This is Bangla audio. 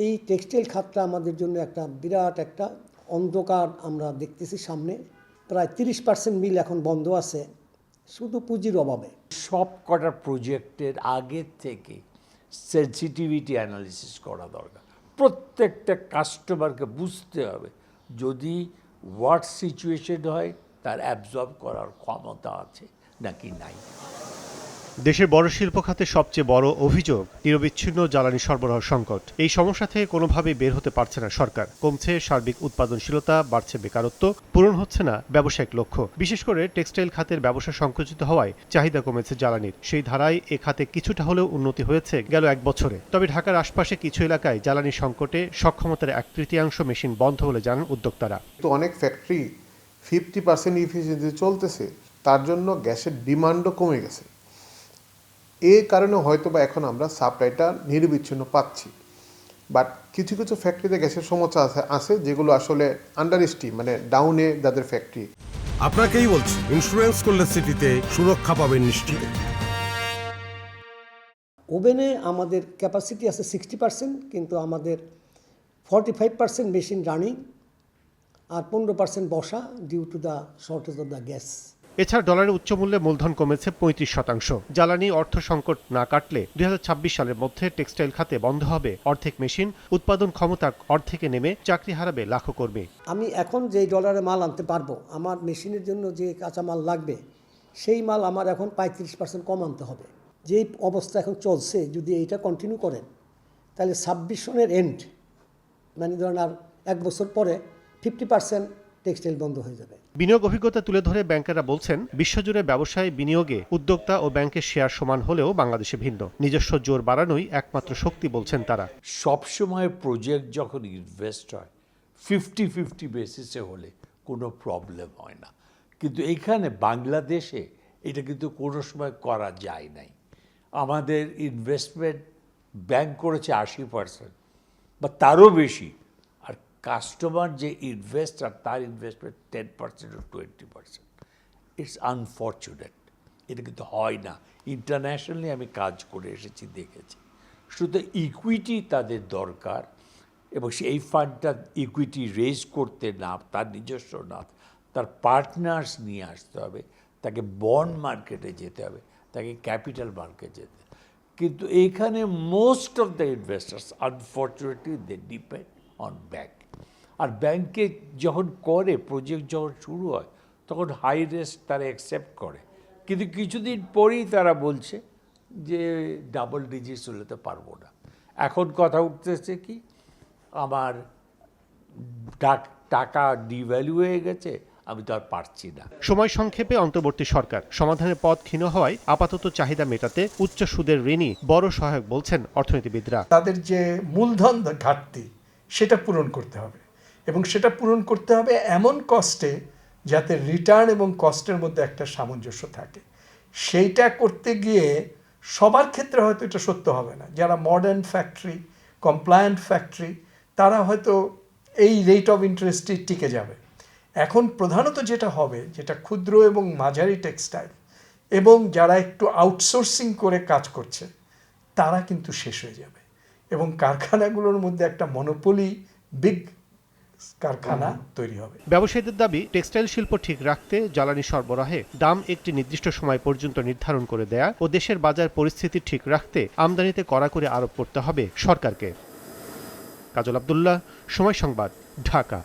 এই টেক্সটাইল খাতটা আমাদের জন্য একটা বিরাট একটা অন্ধকার আমরা দেখতেছি সামনে। প্রায় 30% মিল এখন বন্ধ আছে শুধু পুঁজির অভাবে। সব কটা প্রজেক্টের আগের থেকে সেন্সিটিভিটি অ্যানালিসিস করা দরকার। প্রত্যেকটা কাস্টমারকে বুঝতে হবে যদি ওয়ার্ড সিচুয়েশন হয় তার অ্যাবজর্ব করার ক্ষমতা আছে নাকি নাই। দেশের বড় শিল্প খাতে সবচেয়ে বড় অভিযোগ নিরবিচ্ছিন্ন জ্বালানি সরবরাহ সংকট। এই সমস্যা থেকে কোনোভাবেই বের হতে পারছে না সরকার। কমছে সার্বিক উৎপাদনশীলতা, বাড়ছে বেকারত্ব, পূরণ হচ্ছে না ব্যবসায়িক লক্ষ্য। বিশেষ করে টেক্সটাইল খাতের ব্যবসা সংকুচিত হওয়ায় চাহিদা কমেছে জ্বালানির। সেই ধারায় এ খাতে কিছুটা হলেও উন্নতি হয়েছে গেল 1 বছরে। তবে ঢাকার আশপাশে কিছু এলাকায় জ্বালানি সংকটে সক্ষমতার 1/3 মেশিন বন্ধ বলে জানান উদ্যোক্তারা। তো অনেক ফ্যাক্টরি 50% ইফিসিয়েন্সি চলতেছে, তার জন্য গ্যাসের ডিমান্ডও কমে গেছে। এই কারণে হয়তো বা এখন আমরা সাপ্লাইটা নিরবিচ্ছিন্ন পাচ্ছি। বাট কিছু কিছু ফ্যাক্টরিতে গ্যাসের সমস্যা আছে যেগুলো আসলে আন্ডার স্টিম, মানে ডাউনে যাদের ফ্যাক্টরি। আপনাকেই বলছি, ইন্স্যুরেন্স করলে সিটিতে সুরক্ষা পাবেন নিশ্চিত। ওভেনে আমাদের ক্যাপাসিটি আছে 60%, কিন্তু আমাদের 45% মেশিন রানিং আর 15% বসা due to the shortage of the gas. এছাড়া ডলারের উচ্চমূল্যে মূলধন কমেছে 35%। জ্বালানি অর্থ সংকট না কাটলে 2026 সালের মধ্যে টেক্সটাইল খাতে বন্ধ হবে অর্ধেক মেশিন, উৎপাদন ক্ষমতা অর্ধেকে নেমে চাকরি হারাবে লাখো কর্মী। আমি এখন যেই ডলারে মাল আনতে পারবো, আমার মেশিনের জন্য যে কাঁচামাল লাগবে সেই মাল আমার এখন 35% কম আনতে হবে। যেই অবস্থা এখন চলছে যদি এইটা কন্টিনিউ করেন তাহলে 26 সনের এন্ড, মানে ধরেন আর 1 বছর পরে 50% টেক্সটাইল বন্ধ হয়ে যাবে। বিনিয়োগ অভিজ্ঞতা তুলে ধরে ব্যাংকাররা বলছেন, বিশ্বজুড়ে ব্যবসায় বিনিয়োগে উদ্যোক্তা ও ব্যাংকের শেয়ার সমান হলেও বাংলাদেশে ভিন্ন। নিজস্ব জোর বাড়ানোই একমাত্র শক্তি বলছেন তারা। সবসময় প্রজেক্ট যখন ইনভেস্ট হয় 50-50 বেসিসে হলে কোনো প্রবলেম হয় না, কিন্তু এখানে বাংলাদেশে এটা কিন্তু কোনো সময় করা যায় নাই। আমাদের ইনভেস্টমেন্ট ব্যাংক করেছে 80% বা তারও বেশি, আর কাস্টমার যে ইনভেস্টার তার ইনভেস্টমেন্ট 10% or 20%। ইটস আনফর্চুনেট, এটা কিন্তু হয় না। ইন্টারন্যাশনালি আমি কাজ করে এসেছি, দেখেছি। শুধু ইকুইটি তাদের দরকার, এবং সেই ফান্ডটা ইকুইটি রেজ করতে না, তার নিজস্ব না, তার পার্টনার্স নিয়ে আসতে হবে, তাকে বন্ড মার্কেটে যেতে হবে, তাকে ক্যাপিটাল মার্কেটে যেতে হবে। কিন্তু এইখানে most of the investors unfortunately they depend on bank. আর ব্যাংকে যখন করে, প্রজেক্ট যখন শুরু হয় তখন হাই রিস্ক তারা অ্যাকসেপ্ট করে, কিন্তু কিছুদিন পরেই তারা বলছে যে ডাবল ডিজিটস হলে তো পারবো না। এখন কথা উঠতেছে কি, আমার টাকা ডিভ্যালু হয়ে গেছে, আমি তো আর পারছি না। সময় সংক্ষেপে অন্তর্বর্তী সরকার সমাধানের পথ ক্ষীণ হওয়ায় আপাতত চাহিদা মেটাতে উচ্চ সুদের ঋণই বড় সহায়ক বলছেন অর্থনীতিবিদরা। তাদের যে মূলধন ঘাটতি সেটা পূরণ করতে হবে, এবং সেটা পূরণ করতে হবে এমন কস্টে যাতে রিটার্ন এবং কস্টের মধ্যে একটা সামঞ্জস্য থাকে। সেইটা করতে গিয়ে সবার ক্ষেত্রে হয়তো এটা সত্য হবে না। যারা মডার্ন ফ্যাক্টরি, কমপ্লায়েন্ট ফ্যাক্টরি, তারা হয়তো এই রেট অফ ইন্টারেস্টই টিকে যাবে। এখন প্রধানত যেটা হবে, যেটা ক্ষুদ্র এবং মাঝারি টেক্সটাইল এবং যারা একটু আউটসোর্সিং করে কাজ করছে, তারা কিন্তু শেষ হয়ে যাবে, এবং কারখানাগুলোর মধ্যে একটা মনোপলি বিগ কারখানা তৈরি হবে। ব্যবসায়ীদের দাবি, টেক্সটাইল শিল্প ঠিক রাখতে জ্বালানি সরবরাহে দাম একটি নির্দিষ্ট সময় পর্যন্ত নির্ধারণ করে দেয়া ও দেশের বাজার পরিস্থিতি ঠিক রাখতে আমদানিতে কড়াকড়ি আরোপ করতে হবে সরকারকে। কাজল আব্দুল্লাহ, সময় সংবাদ, ঢাকা।